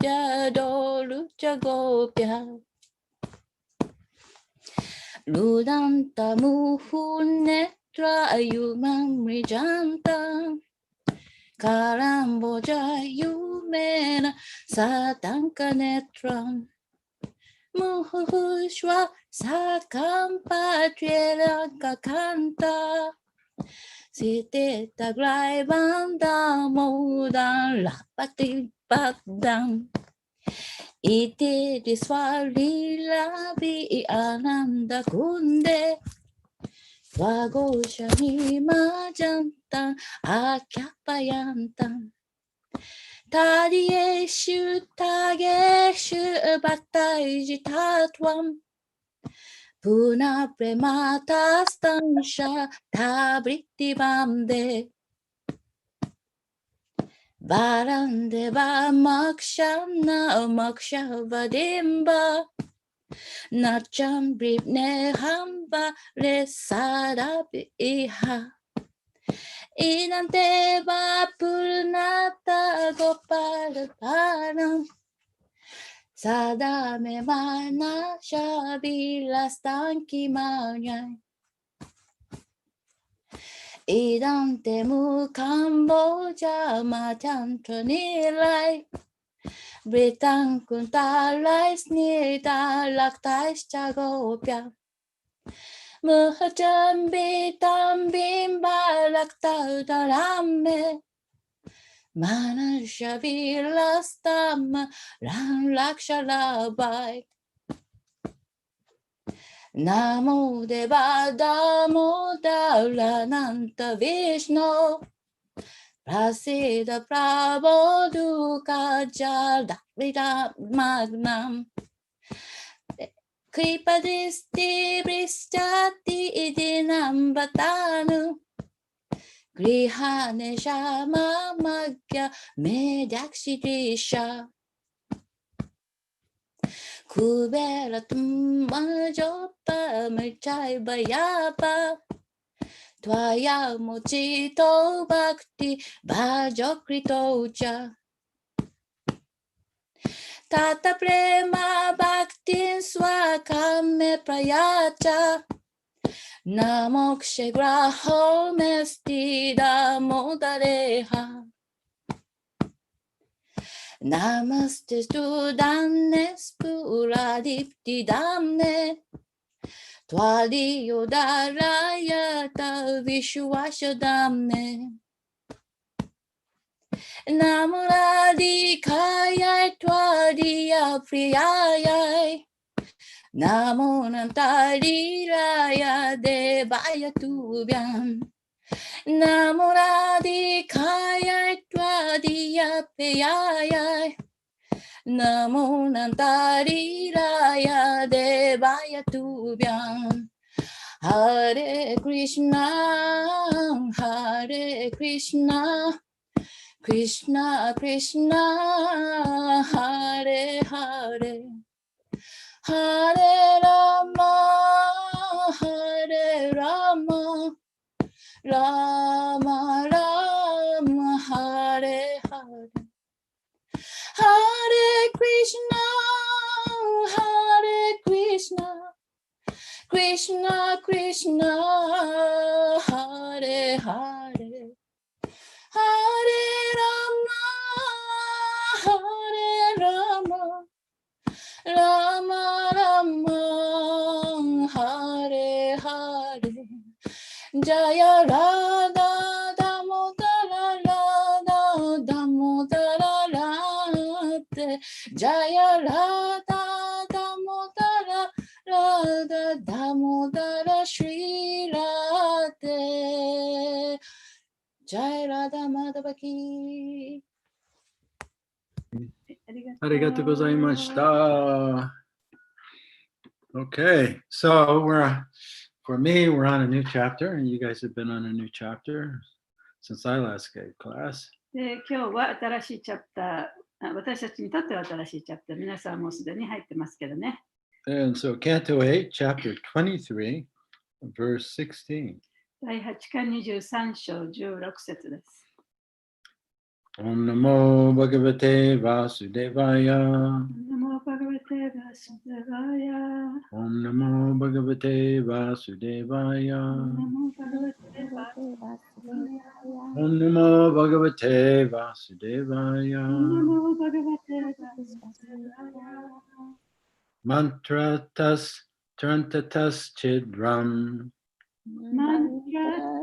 Satyadeva Gopya Ludanta Muhunetra Yumam Rijanta Karamboja Yumena Satanka Netram Muhushwa Sakampa Trilanka Kanta Site Tagrai Banda Modan Lapati Padam Iti Diswali Labi Ananda Kunde Swagoshani Majantan Akyapayantan Tadieshu Tageshu Bataiji Tatwam Puna Premata Stansha Tabriti Bamde Varandeva Makshana Makshavadimba Nacham Bripne Hamba Resadabi Iha Inanteva Purnata Gopalapanam Sadame Mana Shabila Stanki Manyai Idante Mukamboja Matantra Nilai Britang Kuntalai Snida Laktais Chagopya Muhajam Bitam Bimba Lakta Darame Mana Shavila Stama Ran Lakshalabai Namo Deva Damodarananta Vishnu Prasida Prabodhuka Jaldavida Magnam Kripadisti Bristati Idinam Batanu Grihane Shama Magya Medakshidisha Kubera Tummajopa Merchai Bayapa Twaya Mochito Bhakti Bhajokrito Cha Tata Prema Bhakti Swakame Prayacha Namokshe Graho Mesti Damodareha Namaste Sudane Spuradipti Damne Twali Yodarayata Vishwashadamne Namuradi Kaya Twadiya Priyayai Namunantari Raya Devaya Tubhyam Namuradi Kaya Twadiya Priyayai Namunantari Raya Devaya Tubhyam Hare Krishna Hare Krishna Krishna Krishna Hare Hare Hare Rama Hare Rama Rama Rama Hare Hare Hare Krishna Hare Krishna Krishna Krishna Hare Hare Hare Rama Hare Rama Rama Rama Hare Hare Jaya Radha Damodara Radha Damodara Radha Jaya Radha Damodara Radha Damodara Shri Radhe Jai Radha Madhava Ki Arigatou gozaimashita. Okay, so for me, we're on a new chapter, and you guys have been on a new chapter since I last gave class. で、今日は新しいチャプター、私たちにとっては新しいチャプター、皆さんもすでに入ってますけどね。And so Canto 8, chapter 23, verse 16. 第8巻23章16節です。Om Namo Bhagavate Vasudevaya. Namo Bhagavate Vasudevaya. Om Namo Bhagavate Vasudevaya. Namo Bhagavate Vasudevaya. Om Namo Bhagavate Vasudevaya. Namo Bhagavate Vasudevaya. Mantratas Trantatas Chidram. Mantra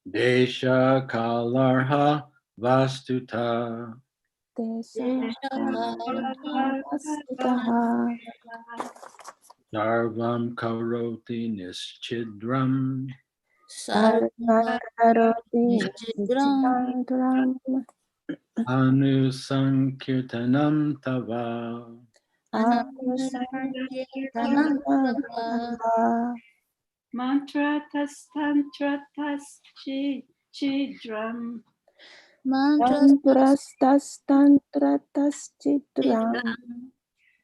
Desha Kalarha Vastuta. Sarvam Karoti Nischidram. Anusankirtanam Tava. Mantra tas tantra tas chidram.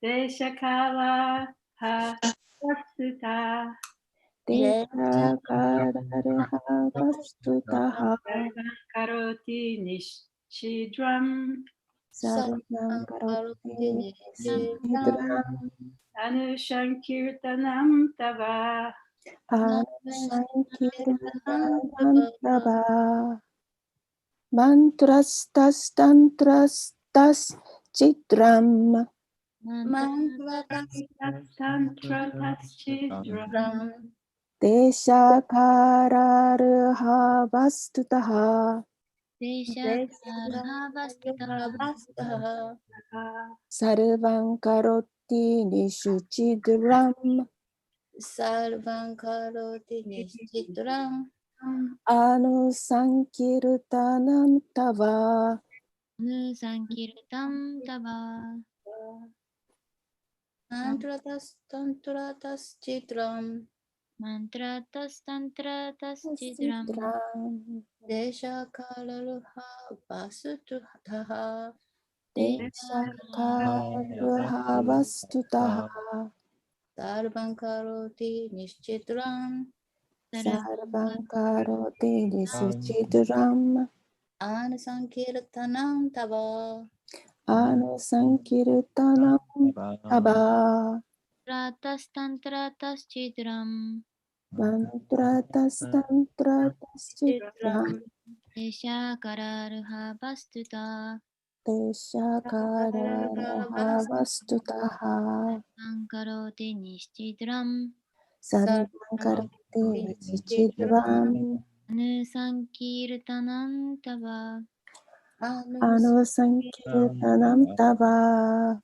Deshakala ha vastuta. Karoti nishchidram. Anushankirtanam tava. Mantras tas tantras tas chidram. Tantra tas chidram. Desha kararha vastutaha. Sarvam karoti nishuchidram. Anusankirtanam tava. Mantratas tantratas chitram. Desha kalaruha vasututaha. Desha kararha vastutaha. Sarvam karoti nishchitram. Sarvam karoti nishuchidram. Anasankirtanam tava. Anusankirtanam tava. Mantratas tantratas chitram. Desha kararha vastutaha. Sarvam karoti nishuchidram. Anusankirtanam tava.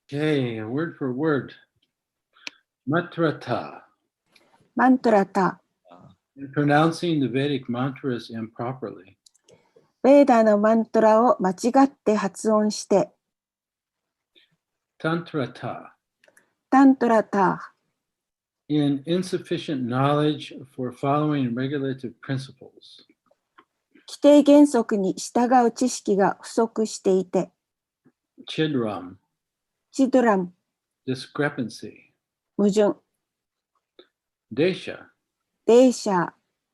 Okay, word for word. Matrata. Mantrata. In pronouncing the Vedic mantras improperly, ベーダのマントラを間違って発音して、 Tantrata. タントラタ。 In insufficient knowledge for following regulative principles. 規定原則に従う知識が不足していて、 Chidram. チドラム、 Discrepancy. 矛盾、 Desha. デーシャー、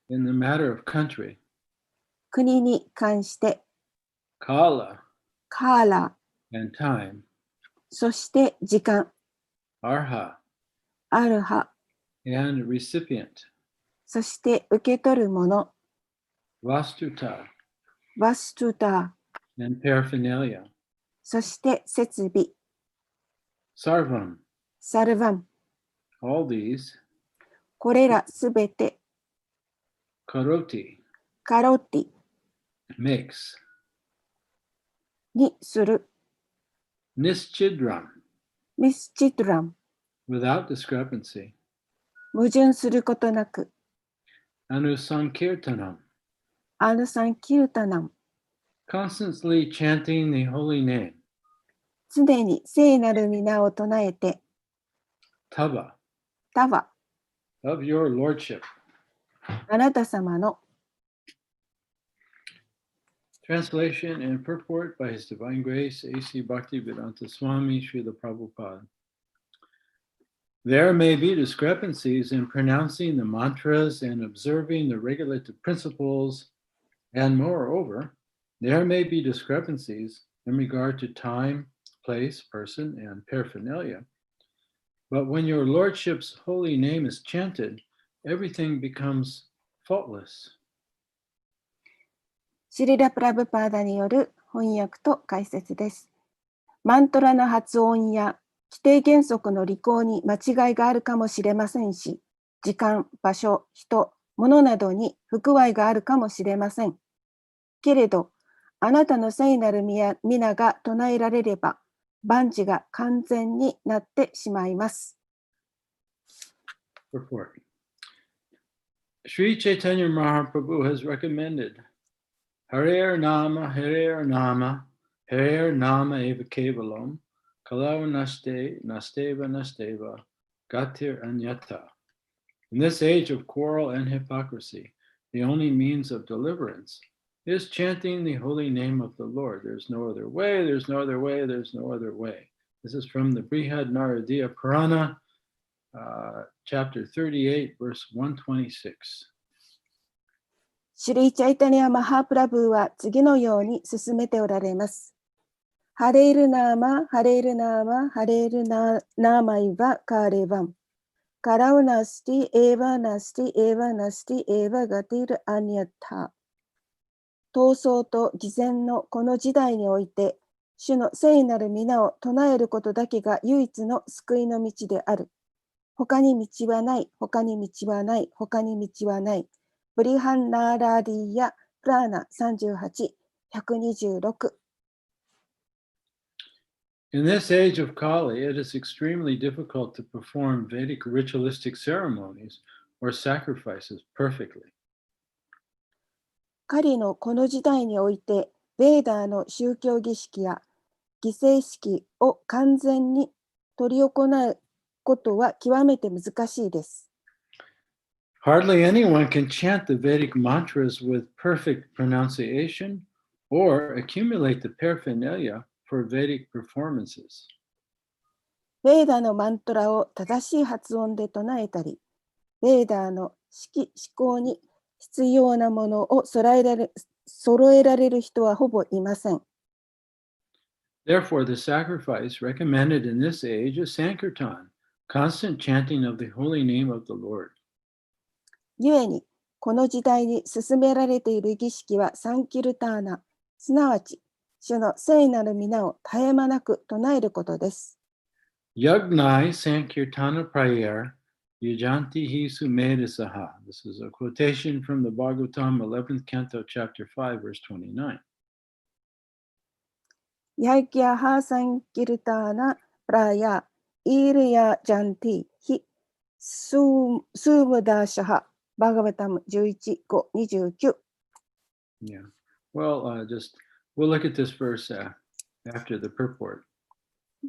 In the matter of country. 国に関して、 Kala. カーラ、 And time. そして時間、 Arha. アルハ、 And recipient. そして受け取るもの、 Vastuta. バストゥタ、 And paraphernalia. そして設備、 Sarvam. サルバン、 All these. これらすべて、 Karoti. カロティ Makes. にする、 Nischidram. ミスチトラム、 Without discrepancy. 矛盾することなく、 Anusankirtanam. アヌサンキルタナム、 Constantly chanting the holy name. 常に聖なる皆を唱えて、 Tava. タワ、 Of your lordship. あなた様の Translation and purport by His Divine Grace, A.C. Bhaktivedanta Swami, Srila Prabhupada. There may be discrepancies in pronouncing the mantras and observing the regulative principles, and moreover, there may be discrepancies in regard to time, place, person, and paraphernalia. But when your Lordship's holy name is chanted, everything becomes faultless. シリラ・プラブパーダによる翻訳と解説です。マントラの発音や規定原則の履行に間違いがあるかもしれませんし、時間、場所、人、物などに不具合があるかもしれません。けれど、あなたの聖なる皆が唱えられれば、万事が完全になってしまいます。Purport. Sri Chaitanya Mahaprabhu has recommended Harer Nama, Harer Nama, Harer Nama Eva Kevalam, Kalau Naste, Nasteva Nasteva, Gatir Anyata. In this age of quarrel and hypocrisy, the only means of deliverance is chanting the holy name of the Lord. There's no other way, there's no other way, there's no other way. This is from the Brihad Naradiya Purana, chapter 38, verse 126. シリー・チャイタニア・マハープラブーは次のように進めておられます。ハレールナーマ、ハレールナーマ、ハレールナーマイバカーレバン。カラウナスティ、エーバナスティ、エーバナスティ、エーバガティル・アニャタ。闘争と偽善のこの時代において、主の聖なる皆を唱えることだけが唯一の救いの道である。他に道はない、他に道はない、他に道はない。ブリハンナーラーディヤ・プラーナ38、126。In this age of Kali, it is extremely difficult to perform Vedic ritualistic ceremonies or sacrifices perfectly. カリのこの時代において、ベーダーの宗教儀式や犠牲式を完全に執り行うことは極めて難しいです。Hardly anyone can chant the Vedic mantras with perfect pronunciation or accumulate the paraphernalia for Vedic performances. ベーダーのマントラを正しい発音で唱えたり、ベーダーの思考に必要なものを揃えられる人はほぼいません。Therefore, the sacrifice recommended in this age is Sankirtan, constant chanting of the holy name of the Lord. 故に、この時代に進められている儀式はサンキルターナ、すなわち、主の聖なる皆を絶え間なく唱えることです。Yagnai Sankirtana Prayer Yujanti hi sumedisaha. This is a quotation from the Bhagavatam 11th Canto, chapter 5, verse 29. ヤギャハサンキルターナプラヤイルヤジャンティヒスームダーシャハバガバタム11、5、29。Yeah. Well, we'll look at this verse after the purport.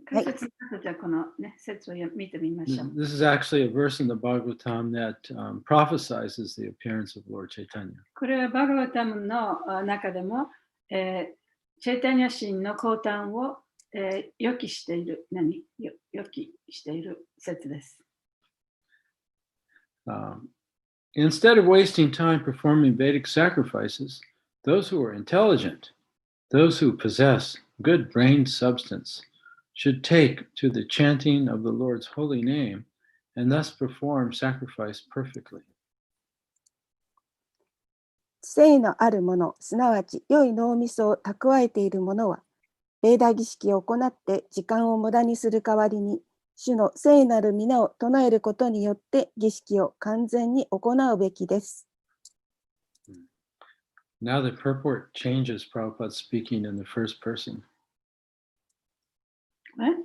解説の後じゃあこのね、説を見てみましょう。This is actually a verse in the Bhagavatam that prophesizes the appearance of Lord Chaitanya. これはバガバタムの中でも、チェイタニア神の降誕を、予期している、予期している説です。Instead of wasting time performing Vedic sacrifices, those who are intelligent, those who possess good brain substance, should take to the chanting of the Lord's holy name and thus perform sacrifice perfectly. 聖のあるもの、すなわち良い脳みそを蓄えている者は、ベーダ儀式を行って時間を無駄にする代わりに、主の聖なる皆を唱えることによって儀式を完全に行うべきです。Now the purport changes Prabhupada speaking in the first person. What?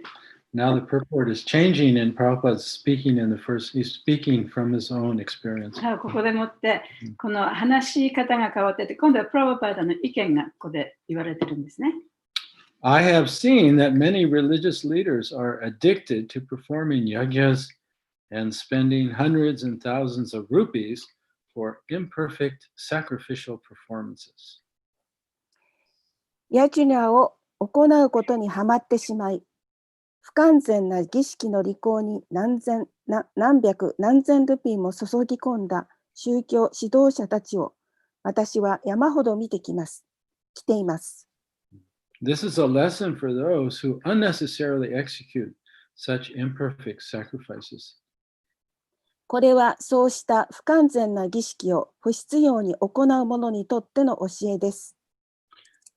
Now the purport is changing and Prabhupada is speaking in the first, he's speaking from his own experience. ここでもって、この話し方が変わってて、今度はプラブパーダの意見がここで言われてるんですね。I have seen that many religious leaders are addicted to performing yagyas and spending hundreds and thousands of rupees for imperfect sacrificial performances. ヤジュナを行うことにはまってしまい、不完全な儀式の履行に何百何千ルピーも注ぎ込んだ宗教指導者たちを私は山ほど見てきています。This is a lesson for those who unnecessarily execute such imperfect sacrifices. これはそうした不完全な儀式を不必要に行う者にとっての教えです。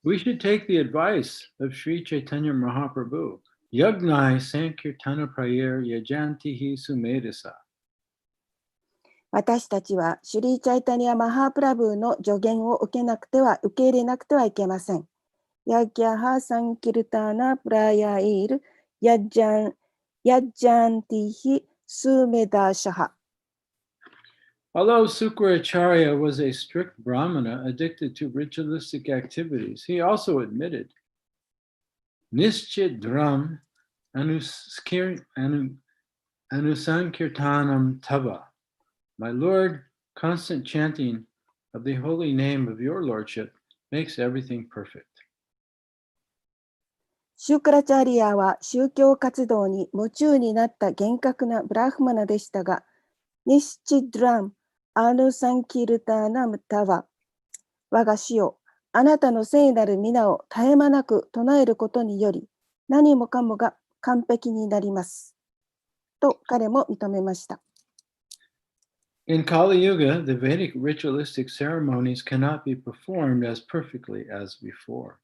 We should take the advice of Sri Chaitanya Mahaprabhu. Yagnai Sankirtana Prayer Yajantihi Sumedasa. 私たちはシュリー・チャイタニア・マハープラブーの助言を受け入れなくてはいけません。ヤギャハ・サンキルターナ・プラヤイル・ヤッジャンティヒ・スメダシャハ。Although Sukracharya was a strict Brahmana addicted to ritualistic activities, he also admitted Nischit Dhram Anusankirtanam Tava. My Lord, constant chanting of the holy name of your Lordship makes everything perfect. シュクラチャリアは宗教活動に夢中になった厳格なブラフマナでしたが、ニシチドラム・アヌサンキルターナムタワ。我が主よ、あなたの聖なる皆を絶え間なく唱えることにより、何もかもが完璧になります。と彼も認めました。In Kali Yuga, the Vedic ritualistic ceremonies cannot be performed as perfectly as before.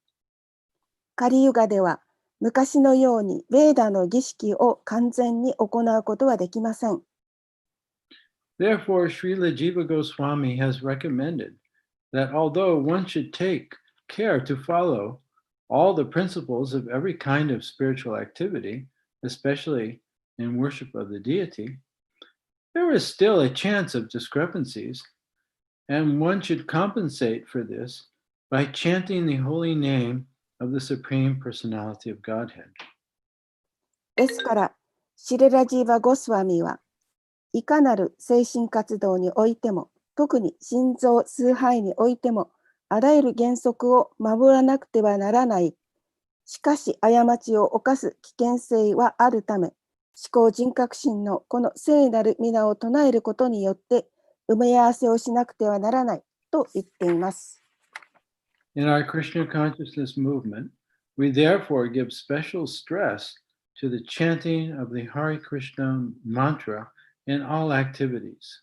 カリユガでは、昔のようにヴェーダの儀式を完全に行うことはできません。Therefore, Srila Jiva Goswami has recommended that although one should take care to follow all the principles of every kind of spiritual activity, especially in worship of the deity, there is still a chance of discrepancies, and one should compensate for this by chanting the holy name of the Supreme Personality of Godhead. ですから、シレラジーバ・ゴスワミはいかなる精神活動においても、特に心臓崇拝においても、あらゆる原則を守らなくてはならない。しかし、過ちを犯す危険性はあるため、思考人格心のこの聖なる皆を唱えることによって、埋め合わせをしなくてはならないと言っています。In our Krishna consciousness movement, we therefore give special stress to the chanting of the Hare Krishna mantra in all activities.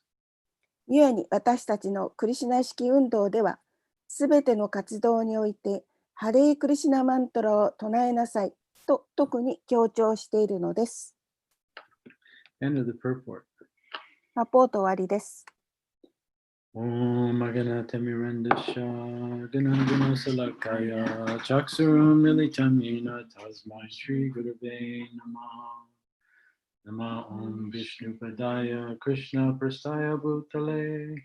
故に私たちのクリシュナ意識運動では、すべての活動において、ハレークリシュナマントラを唱えなさいと特に強調しているのです。End of the purport. パポート終わりです。Om Magana Temirandasha Ganandana Salakaya Chaksurum Militamina Tasmai Shri Gurave Namaha Nama Om Vishnu Padaya Krishna Prastaya Bhutale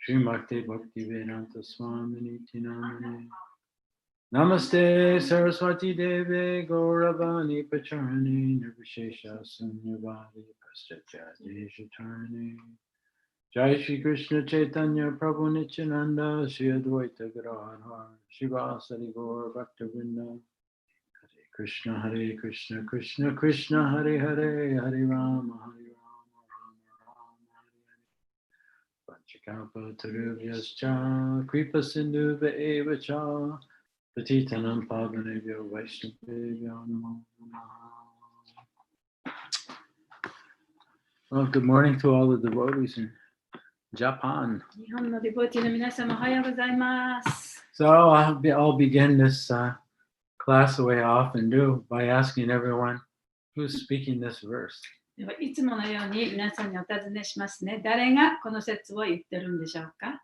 Srimakti Bhakti Vedanta Swamini Tinamane Namaste Saraswati Deve Gauravani Pacharani Nirvishesha Sunyavadi Paschatya Deshatarani Jai Shri Krishna Chaitanya Prabhu Nityananda Shri Advaita Gadadhar Shivasari Gaur Bhaktivinoda Hare Krishna Hare Krishna Krishna Krishna Hare Hare Hare Rama Hare Rama Rama Rama Hare Panchakalpa Tarubhyascha Kripa Sindhu Eva Cha Patitanam Pavanebhyo Vaishnavebhyo Namo Namaha. Well, good morning to all the devotees in Japan. 日本のディボティの皆様、おはようございます。So I'll begin this class the way I often do by asking everyone who's speaking this verse. ではいつものように皆さんにお尋ねしますね。誰がこの説を言ってるんでしょうか？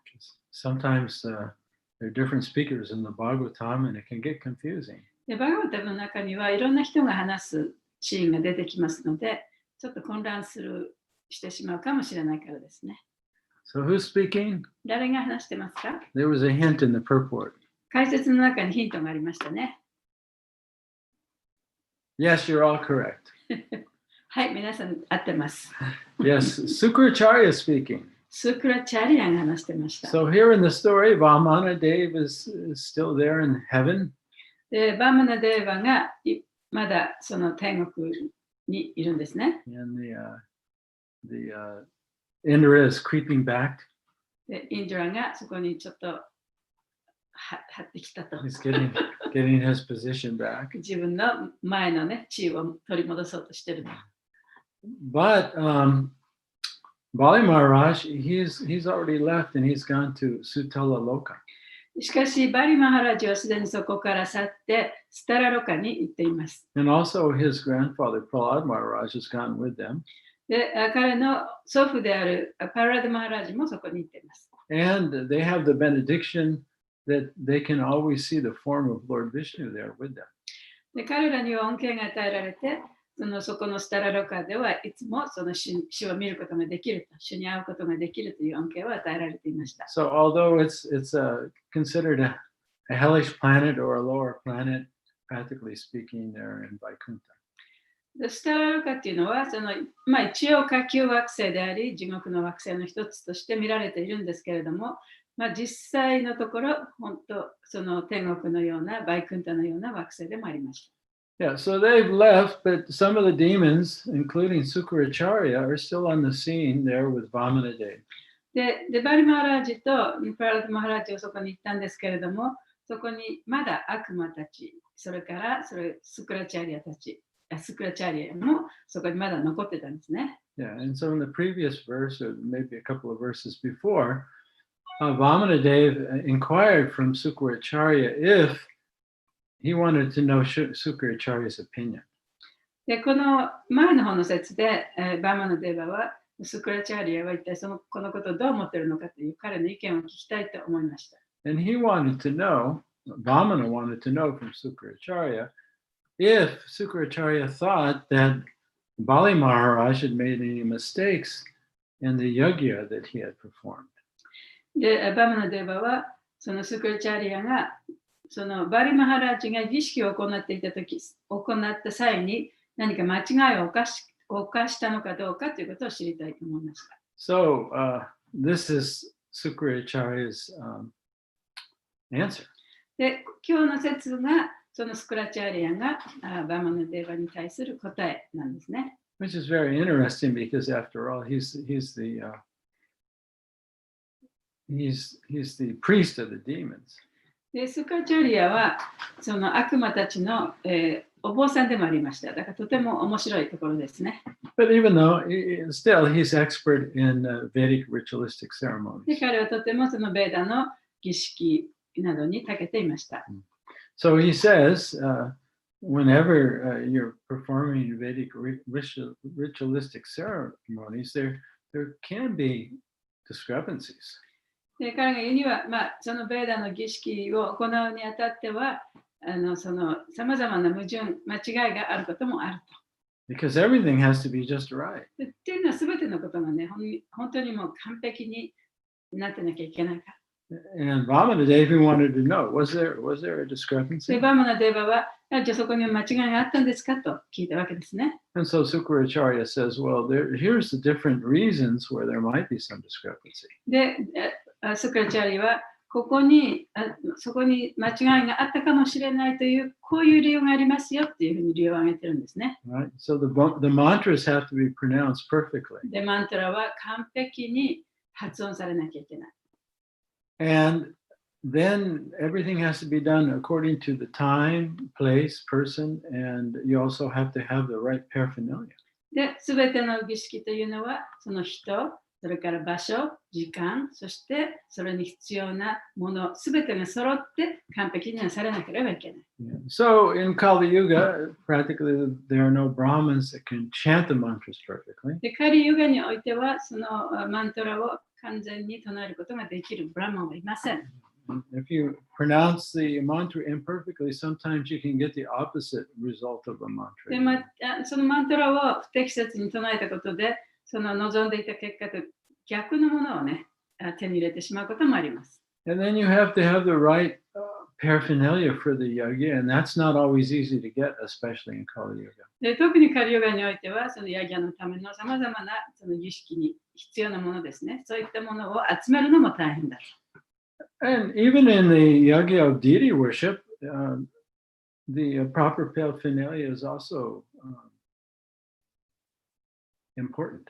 Sometimes there are different speakers in the Bhagavatam and it can get confusing. でバガバタムの中にはいろんな人が話すシーンが出てきますので、ちょっと混乱してしまうかもしれないからですね。So who's speaking? 誰が話してますか？ There was a hint in the purport. 解説の中にヒントがありましたね。Yes, you're all correct. はい、皆さん合ってます。Yes, Sukracharya speaking. スクラチャリアが話してました。So here in the story, Vamana Dev is still there in heaven. でバーマナデーバがまだその天国にいるんですね。And the Indra is creeping back. で、インドラがそこにちょっと張ってきたと。He's getting his position back. 自分の前のね、地位を取り戻そうとしてると。But Bali Maharaj, he's already left and he's gone to Sutala Loka. しかし、バリマハラジはすでにそこから去って、スタラロカに行っています。And also his grandfather, Prahlad Maharaj, has gone with them. で、彼の祖父であるパラダマハラジもそこに行っています。And they have the benediction that they can always see the form of Lord Vishnu there with them. で、彼らには恩恵が与えられて、そこのスタラロカではいつもその主を見ることができると、主に会うことができるという恩恵を与えられていました。So although it's considered a hellish planet or a lower planet, practically speaking, they're in Vaikuntha. でスタラロカっていうのは一応下級惑星であり、地獄の惑星の一つとして見られているんですけれども、実際のところ、本当その天国のような、バイクンタのような惑星でもありました。Yeah, so they've left, but some of the demons, including Sukracharya, are still on the scene there with Vamanadeva. で、バリマハラジとパラダマハラジはそこに行ったんですけれども、そこにまだ悪魔たち、それからスクラチャリアもそこにまだ残ってたんですね。Yeah, and so in the previous verse, or maybe a couple of verses before, Vamanadeva inquired from Sukracharya if he wanted to know Sukracharya's opinion. で、この前の方の説で、バマナデーバはスクラチャリアは一体このことをどう思っているのかという彼の意見を聞きたいと思いました。And he wanted to know, Vamana wanted to know from Sukracharya, if Sukracharya thought that Bali Maharaj had made any mistakes in the yajna that he had performed. で、バマナデーバはそのスクラチャリアがそのバリマハラジが儀式を行った際に何か間違いを犯したのかどうかということを知りたいと思いました。So this is Sukracharya's answer. で、今日の説がそのスクラチャリアがバマナデーバに対する答えなんですね。Which is very interesting because after all, he's the priest of the demons. で、スクラチャリアはその悪魔たちの、お坊さんでもありました。だからとても面白いところですね。But even though, still, he's expert in Vedic ritualistic ceremonies. で、彼はとてもそのベーダの儀式などに長けていました。So he says, whenever you're performing Vedic ritualistic ceremonies, there can be discrepancies. で、彼が言うには、そのベーダの儀式を行うにあたっては、そのさまざまな矛盾、間違いがあることもあると。Because everything has to be just right. っていうのはすべてのことがね、本当にもう完璧になってなきゃいけないから。And Vamanadeva wanted to know, was there a discrepancy? で、バマナデーバは、じゃあそこに間違いがあったんですかと聞いたわけですね。And so Sukracharya says, well, here's the different reasons where there might be some discrepancy. で、スクラチャリはそこに間違いがあったかもしれないという、こういう理由がありますよっていうふうに理由を挙げてるんですね。Right? So the mantras have to be pronounced perfectly. で、マントラは完璧に発音されなきゃいけない。And then everything has to be done according to the time, place, person, and you also have to have the right paraphernalia. で、すべての儀式というのは、その人、それから場所、時間、そしてそれに必要なもの、すべてが揃って完璧にはされなければいけない。Yeah. So in Kali Yuga, practically there are no Brahmins that can chant the mantras perfectly. で、カリユガにおいては、そのマントラを完全に唱えることができるブラマンはいません。If you pronounce the mantra imperfectly, sometimes you can get the opposite result of a mantra. で、そのマントラを不適切に唱えたことで、その望んでいた結果と逆のものをね、手に入れてしまうこともあります。And then you have to have the right paraphernalia for the yajna, and that's not always easy to get, especially in Kali Yuga. で、特にカリヨガにおいては、そのヤギャのためのさまざまなその儀式に必要なものですね。そういったものを集めるのも大変だ。And even in the yajna of deity worship, the proper paraphernalia is also important.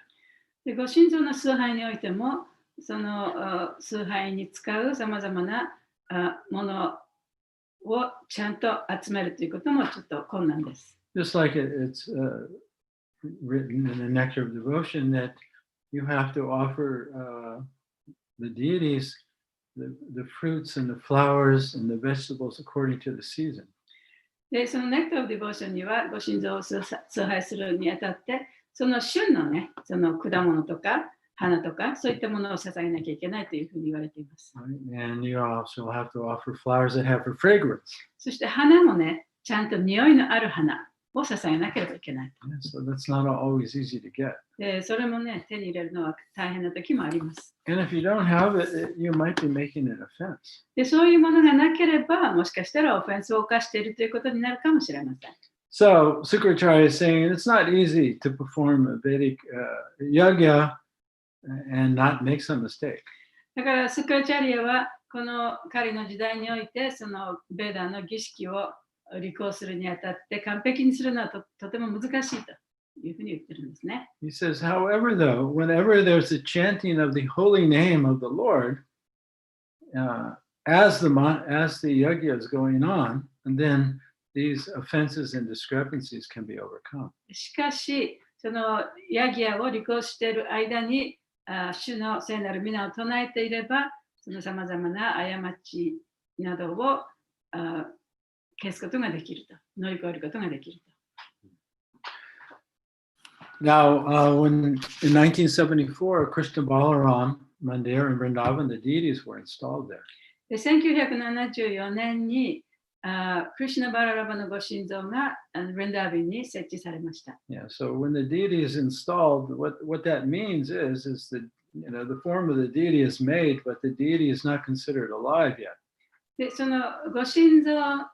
でご神像の崇拝においても、その崇拝に使うさまざまなものをちゃんと集めるということもちょっと困難です。Just like it's written in the Nectar of Devotion that you have to offer the deities the fruits and the flowers and the vegetables according to the season. で、そのネクター・オブ・ディボーションにはご神像を崇拝するにあたって、その旬のね、その果物とか花とか、そういったものを捧げなきゃいけないというふうに言われています。And you also have to offer flowers that have a fragrance. そして花もね、ちゃんと匂いのある花を捧げなければいけない。So that's not always easy to get. で、それもね、手に入れるのは大変な時もあります。And if you don't have it, you might be making an offense. で、そういうものがなければ、もしかしたらオフェンスを犯しているということになるかもしれません。So Sukracharya is saying it's not easy to perform a Vedic yagya and not make some mistake. だからスクラチャリアはこの彼の時代においてそのベーダの儀式を履行するにあたって完璧にするのは とても難しいというふうに言ってるんですね。He says, however, though, whenever there's a chanting of the holy name of the Lord, as the yagya is going on, and then these offenses and discrepancies can be overcome. しかし、そのヤギアを履行している間に、主の聖なる皆を唱えていれば、そのさまざまな過ちなどを消すことができると、乗り越えることができると。Now, when in 1974, Krishna Balaram Mandir in Vrindavan, the deities were installed there. で1974年にクリシュナ・バララバのご神像がブリンダービンに設置されました。Yeah, so when the deity is installed, what that means is that the form of the deity is made, but the deity is not considered alive yet. で、そのご神像が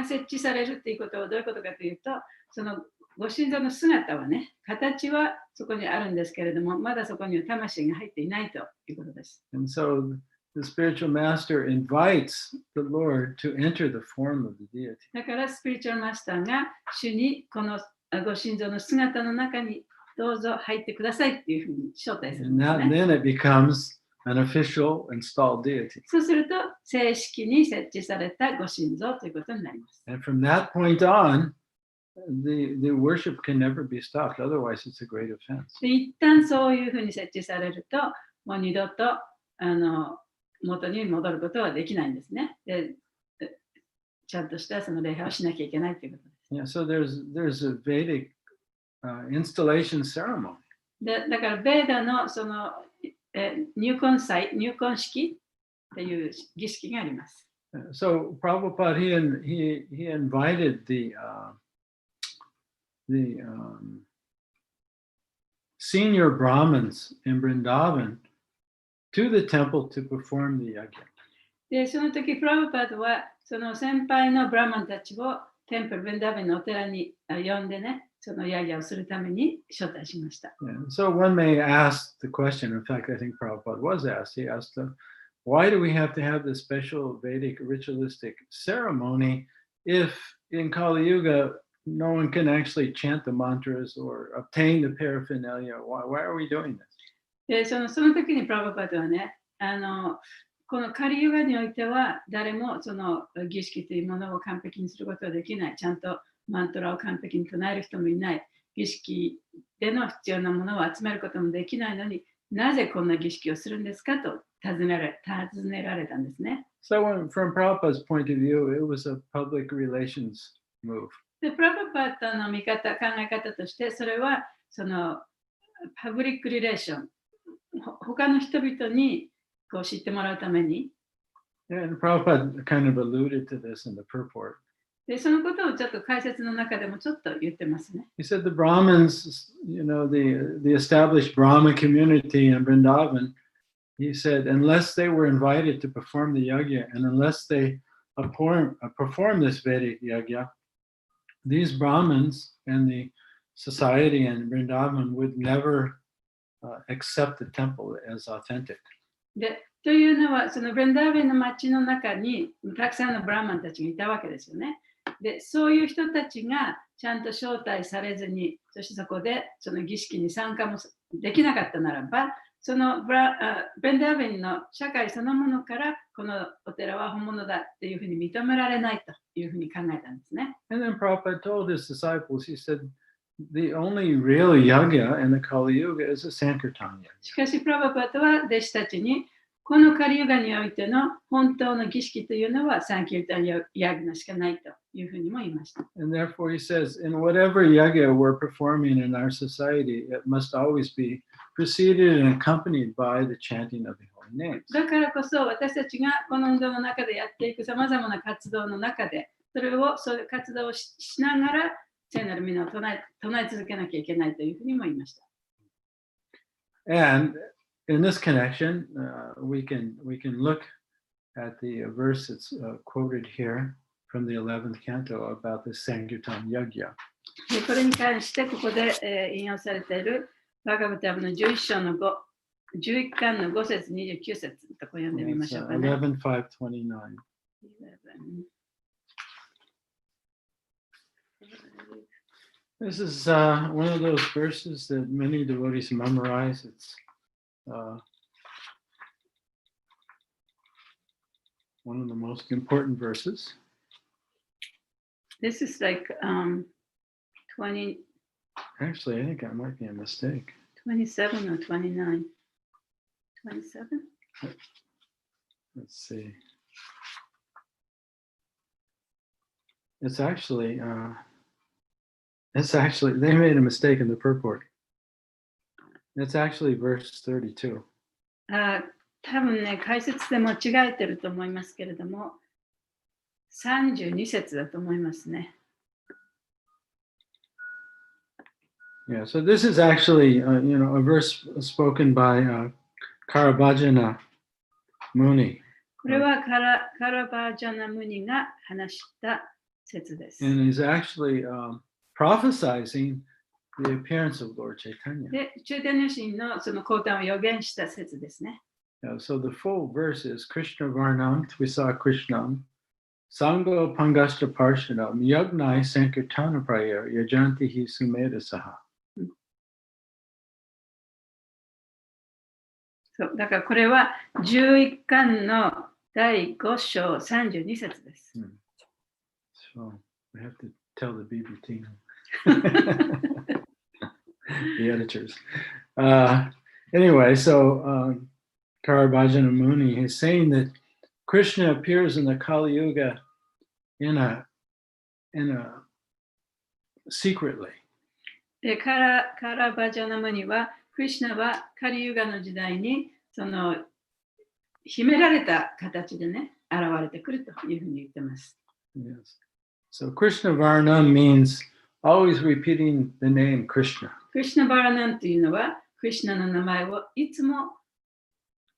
設置されるっていうことはどういうことかというと、そのご神像の姿はね、形はそこにあるんですけれども、まだそこには魂が入っていないということです。And so the spiritual master invites the Lord to enter the form of the deity. だからスピリチュアルマスターが主にこのご神像の姿の中にどうぞ入ってくださいっていうふうに招待するん And ですね。then it becomes an official installed deity. そうすると正式に設置されたご神像ということになります。And from that point on, the worship can never be stopped. Otherwise, it's a great offense. で一旦そういうふうに設置されると、もう二度と元に戻ることはできないんですね。でちゃんとしたその礼拝をしなきゃいけないということです。Yeah, so there's a Vedic installation ceremony. だからベーダのその入婚式という儀式があります。So Prabhupada he invited the senior Brahmins in Vrindavan to the temple to perform the yagya. でその時プラブパードはその先輩のブラマンたちをテンプルブリンダービンのお寺に呼んでね、そのヤギャをするために招待しました。Yeah. So one may ask the question, in fact, I think Prabhupada was asked, he asked them, why do we have to have this special Vedic ritualistic ceremony if in Kali Yuga no one can actually chant the mantras or obtain the paraphernalia? Why are we doing this? でその時にプラブパードはね、このカリユガにおいては誰もその儀式というものを完璧にすることはできない。ちゃんとマントラを完璧に唱える人もいない。儀式での必要なものを集めることもできないのになぜこんな儀式をするんですかと尋ねられたんですね。So from Prabhupada's point of view, it was a public relations move. でプラブパードの見方、考え方としてそれはそのパブリックリレーション、他の人々にこう知ってもらうために。And Prabhupada kind of alluded to this in the purport. でそのことをちょっと解説の中でもちょっと言ってますね。He said the Brahmins, the established Brahma community in Vrindavan, he said, unless they were invited to perform the yagya and unless they perform this Vedic yagya, these Brahmins and the society in Vrindavan would never accept the temple as authentic. でというのは、そのブリンダービンの町の中にたくさんのブラーマンたちがいたわけですよね。で、そういう人たちがちゃんと招待されずに、そしてそこでその儀式に参加もできなかったならば、そのベンダーベンの社会そのものから、このお寺は本物だっていうふうに認められないというふうに考えたんですね。And then Prabhupada told his disciples, he said, the only real yagya in the Kali Yuga is a Sankirtan yagya. しかし、プラバパタは弟子たちに、このカリユガにおいての本当の儀式というのはサンキルタンヤグナしかないというふうにも言いました。And therefore he says, in whatever yagya we're performing in our society, it must always be preceded and accompanied by the chanting of the holy names. だからこそ私たちがこの運動の中でやっていくさまざまな活動の中で、そういう活動を しながら聖なる皆を唱え続けなきゃいけないというふうにも言いました。And in this connection, we can look at the verse that's quoted here from the 11th canto about the Sankirtan Yagya. これに関してここで、引用されているバガバタムの11章の11巻の5節29節とこう読んでみましょうかね。11:529. This is one of those verses that many devotees memorize. It's one of the most important verses. This is like 20. Actually, I think that might be a mistake. 27 or 29? 27? Let's see. It's actually, they made a mistake in the purport. It's actually verse 32. 多分ね、解説で間違えてると思いますけれども、32節だと思いますね。Yeah, so this is actually, a verse spoken by Carabhajana Muni. これはカラバージャナムニが話した説です。 And he's actually prophesizing the appearance of Lord Chaitanya. で、チューテニャ神のその降誕を予言した説ですね。So the full verse is Krishna Varnam, Tvisa Krishnam, Sango Pangasta Parshanam, Yagnai Sankirtana Prayer, Yajanti Hi Sumeda Saha. そうだからこれは11巻の第5章32節です。So we have to tell the BBT, the editors. Anyway, so Carabhajana Muni is saying that Krishna appears in the Kali Yuga in a secretly. でカラバジャナムニはクリシュナはカリユガの時代にその秘められた形でね現れてくるというふうに言ってます。Yes. So Krishna Varnam means always repeating the name Krishna. クリシュナバラナンというのはクリシュナの名前をいつも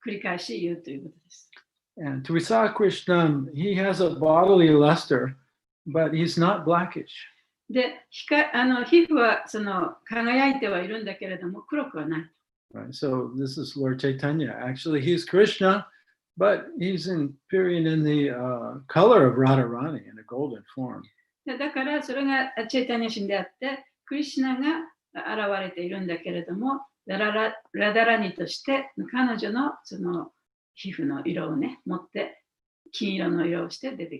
繰り返し言うということです。And Tvisa Krishnam, he has a bodily luster, but he's not blackish. で、皮膚はその輝いてはいるんだけれども黒くはない。Right. So this is Lord Chaitanya. Actually, he's Krishna, but he's appearing in the color of Radharani in a golden form. だからそれがチェイタニャ神であって、クリシュナが現れているんだけれども、ラダラニとして彼女のその皮膚の色をね、持って金色の色をして出て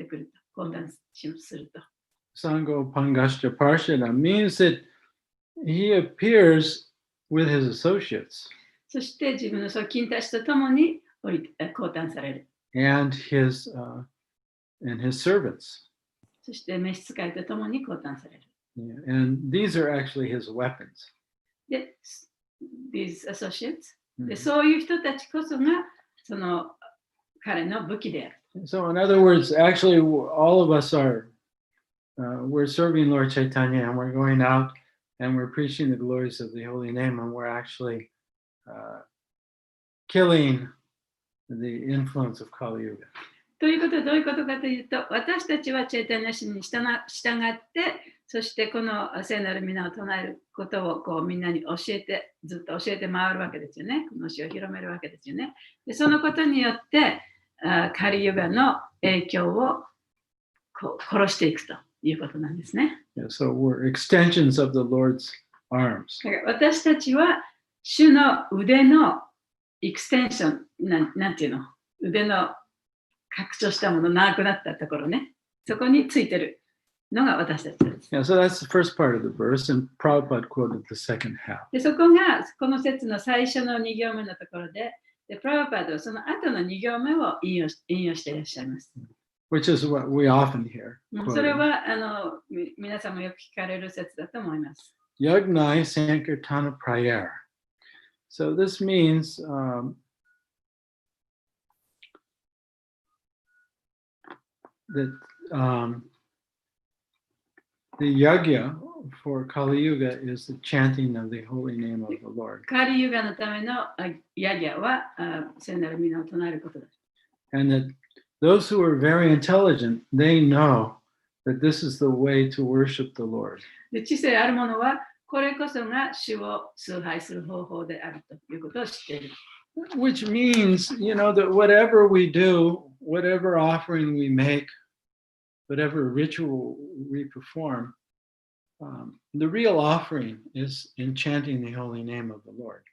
くると、降誕すると。Sango Pangashta Parshada means that he appears with his associates そして自分の側近たちと共に降誕される。and his servants. そして召使いと共に降誕される。Yeah. And these are actually his weapons. で、these associates、で、そういう人たちこそがその彼の武器である。So in other words, actually all of us are we're serving Lord Chaitanya and we're going out and we're preaching the glories of the holy name and we're actually killing the influence of Kali Yuga. ということはどういうことかというと、私たちはチェイタニャ神に従って、そしてこの聖なる皆を唱えることをこうみんなにずっと教えて回るわけですよね。この詩を広めるわけですよね。でそのことによってカリユガの影響をこう殺していくということなんですね。Yeah, so we're extensions of the Lord's arms. だから私たちは主の腕のエクステンション、なんていうの、腕の拡張したもの、長くなったところね、そこについてるのが私たちです。Yeah, so that's the first part of the verse, and Prabhupada quoted the second half. でそこがこの説の最初の2行目のところで、プラブパードはその後の2行目を引用していらっしゃいます。Which is what we often hear. それ quoted. は皆さんもよく聞かれる説だと思います。Yagnai Sankirtana Prayer. So this means that the yagya for Kali Yuga is the chanting of the holy name of the Lord. カーリユガのためのヤギャは聖なる皆を唱えることだ。And that those who are very intelligent, they know that this is the way to worship the Lord. で知性ある者はこれこそが主を崇拝する方法であるということを知っている。Which means, that whatever we do, whatever offering we make, whatever ritual we perform, the real offering is in chanting the holy name of the Lord.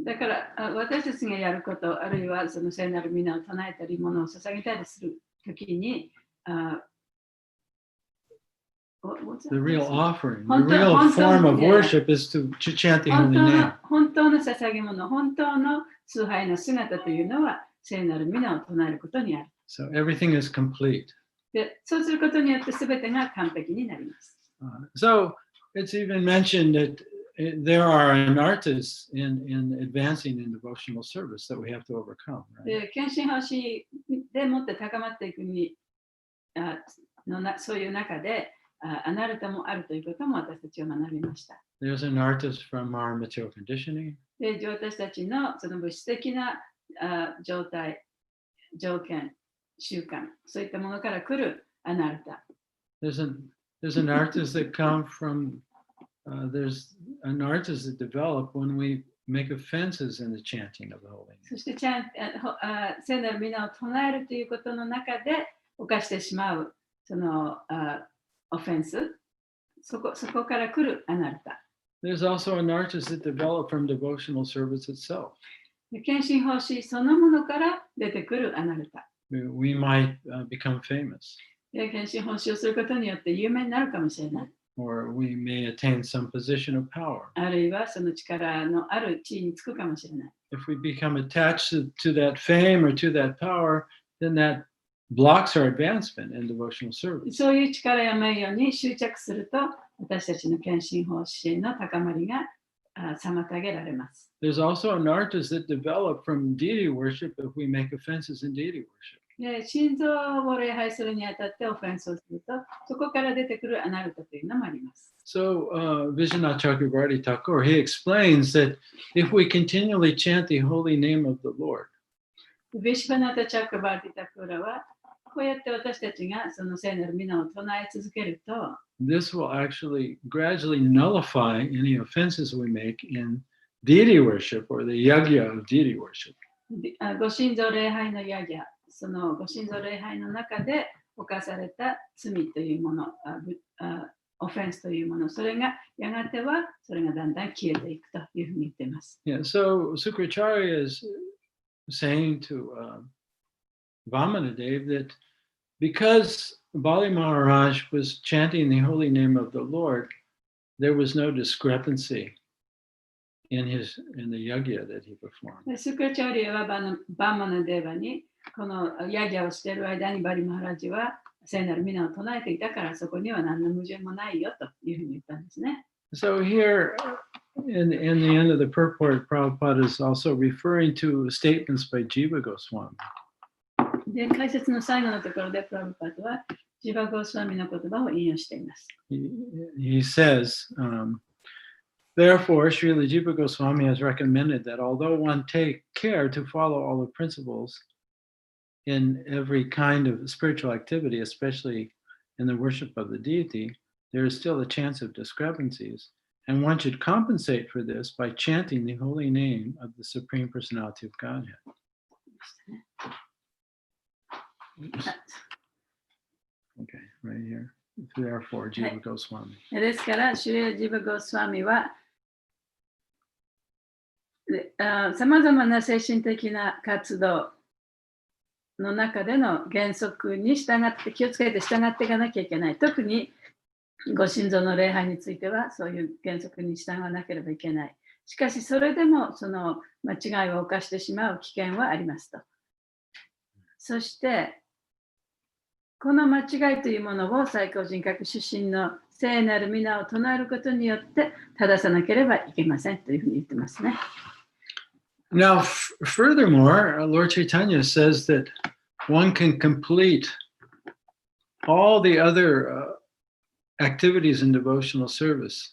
だから私たちがやること、あるいはその聖なる皆を唱えたり、物を捧げたりするときに、The real offering, the real form of worship is to chant the holy name. 本当の捧げ物、本当の崇拝の姿というのは聖なる皆を唱えることにある。So everything is complete. で、そうすることによって全てが完璧になります。So it's even mentioned that there are anarthas in advancing in devotional service that we have to overcome. Right? で、献身奉仕でもって高まっていくにそういう中で、アナルタもあるということも私たちは学びました。There's anarthas from our material conditioning. で、私たちのその物質的な状態、条件、習慣、そういったものから来るアナルタ。There's anarthas that come from, there's anarthas that develop when we make offenses in the chanting of the holy name. そして聖なる皆を唱えるということの中で犯してしまうそのオフェンス、そこから来るアナルタ。There's also anarthas that develop from devotional service itself. 献身奉仕そのものから出てくるアナルタ。We might become famous. 献身奉仕をすることによって有名になるかもしれない。Or we may attain some position of power. あるいはその力のある地位につくかもしれない。If we become attached to that fame or to that power, then that blocks our advancement in devotional service. そういう力や名誉に執着すると、私たちの献身奉仕の高まりが妨げられます。There's also anarthas that develop from deity worship if we make offenses in deity worship. で、心臓を礼拝するにあたってオフェンスをすると、そこから出てくるアナルタというのもあります。So Vishwanath Chakravarti Thakur, he explains that if we continually chant the holy name of the Lord, ヴィシュヴァナタ・チャクラバーティ・タクラは、こうやって私たちがその聖なる皆を唱え続けると、this will actually gradually nullify any offenses we make in deity worship or the yagya of deity worship. ご神像礼拝のヤギャ、そのご神像礼拝の中で犯された罪というもの、オフェンスというもの、それがやがてはそれがだんだん消えていくというふうに言っています。Yeah, so Sukracharya is saying to Vamanadev that because Bali Maharaj was chanting the holy name of the Lord, there was no discrepancy in the yagya that he performed. スクラチャリアはバマナデーバにこのヤギャをしている間にバリマハラジは聖なる皆を唱えていたからそこには何の矛盾もないよというふうに言ったんですね。So here in the end of the purport, Prabhupada is also referring to statements by Jiva Goswami. で、解説の最後のところでプラブパドはジバゴスワミの言葉を引用しています。He says, therefore, Srila Jiva Goswami has recommended that although one take care to follow all the principles in every kind of spiritual activity, especially in the worship of the deity, there is still a chance of discrepancies, and one should compensate for this by chanting the holy name of the Supreme Personality of Godhead. Okay, right here. Therefore, Jiva Goswami. ですから、シュリア・ジバ・ゴスワミは、さまざまな精神的な活動の中での原則に従って気をつけて従っていかなきゃいけない。特にご神像の礼拝についてはそういう原則に従わなければいけない。しかしそれでもその間違いを犯してしまう危険はありますと。そしてこの間違いというものを最高人格出身の聖なる皆を唱えることによって正さなければいけませんというふうに言ってますね。Now, furthermore, Lord Chaitanya says that one can complete all the other activities in devotional service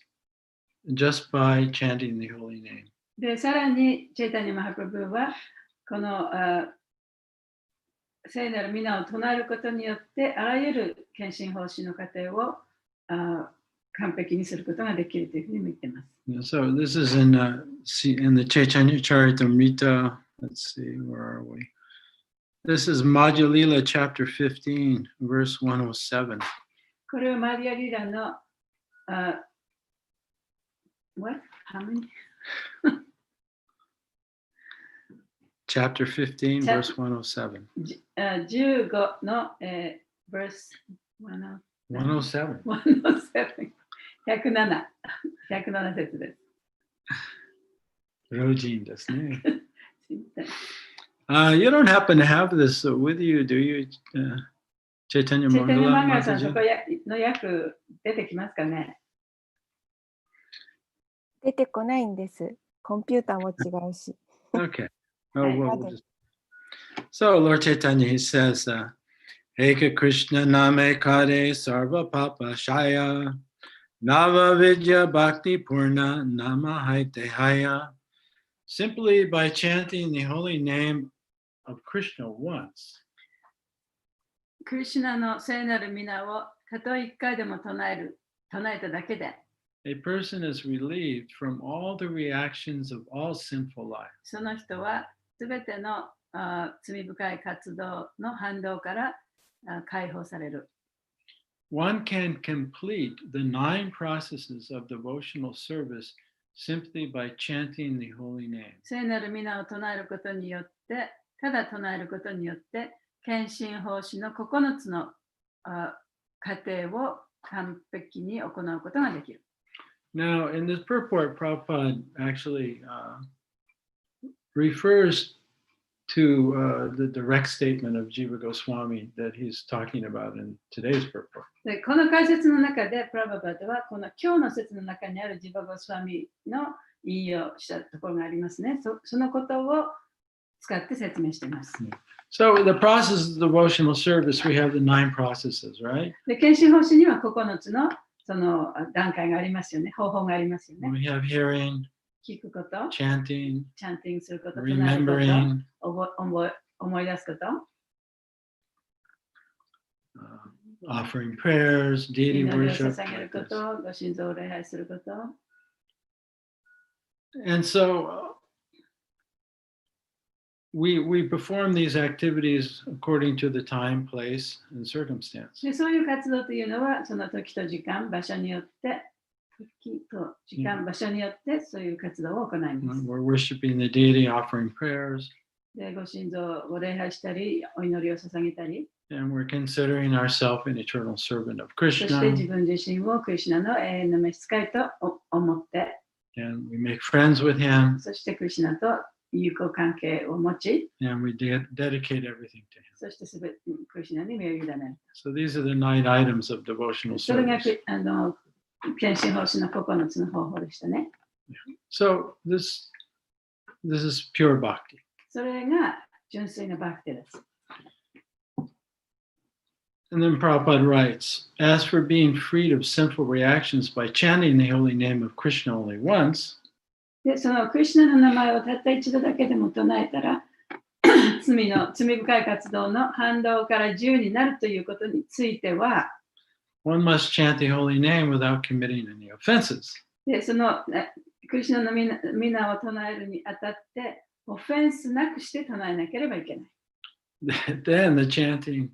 just by chanting the holy name. で、さらに、チェイタニ・マハプラブーは、この聖なる皆を唱えることによって、あらゆる献身奉仕の過程を完璧にすることができるというふうにも言っています。So this is in the Chaitanya Charitamrita. Let's see, where are we? This is Madhya Lila chapter 15, verse 107. これはマディア・リラのwhat? How many? Chapter 15, verse 107. 15の、verse 107. 107節です。Rojin desu ne. You don't happen to have this with you, do you, Chaitanya チェイタニ・マンガ Mangala ラさん、そ Mataji? この訳出てきますかね。出てこないんです。コンピューターも違うし。 Okay. Oh, Right. well, we'll just... So Lord Chaitanya, he says, Eka Krishna Name Kare Sarva Papa Shaya Nava Vidya Bhakti Purna Nama Haite Haya. Simply by chanting the holy name of Krishna once, クリシュナの聖なる皆をたとえ一回でも唱えただけで、 a person is relieved from all the reactions of all sinful life. その人はすべての罪深い活動の反動から解放される。One can complete the 9 processes of devotional service simply by chanting the holy name. 聖なる皆を唱えることによって、ただ唱えることによって、献身奉仕の9つの過程を完璧に行うことができる。Now, in this purport, Prabhupada actually refers to the direct statement of Jiva Goswami that he's talking about in today's purport. でこの解説の中で、プラババタはこの今日の説の中にあるジバゴスワミの引用したところがありますね。そのことを使って説明しています。So the process of devotional service, we have the 9 processes, right? で、献身奉仕には9つのその段階がありますよね。方法がありますよね。 We have hearing, 聞くこと、 chanting, チャンティングすること、唱えること、 remembering, 思い出すこと、 offering prayers, deity 祈りを worship. 捧げること、ご神像を礼拝すること。 And so we perform these activities according to the time, place, and circumstance. でそういう活動というのは、その時と時間、場所によって、時と時間、場所によってそういう活動を行います。 We're worshiping the deity, offering prayers, でご神像を礼拝したり、お祈りを捧げたり、 and we're considering ourselves an eternal servant of そして Krishna. 自分自身をクリシュナの永遠の召使いと思って、 And we make friends with him, そしてクリシュナと友好関係を持ち、 and we dedicate everything to him. そしてすべてクリシュナに身を委ねる。 So these are the 9 items of devotional それが service. 献身奉仕の9つの方法でしたね。 So this is pure bhakti. それが純粋なバクテです。 And then Prabhupada writes, as for being freed of sinful reactions by chanting the holy name of Krishna only once, で、そのクリシュナの名前をたった一度だけでも唱えたら、罪深い活動の反動から自由になるということについては、 one must chant the holy name without committing any offenses. でそのクリシュナの皆を唱えるにあたって、オフェンスなくして唱えなければいけない。Then the chanting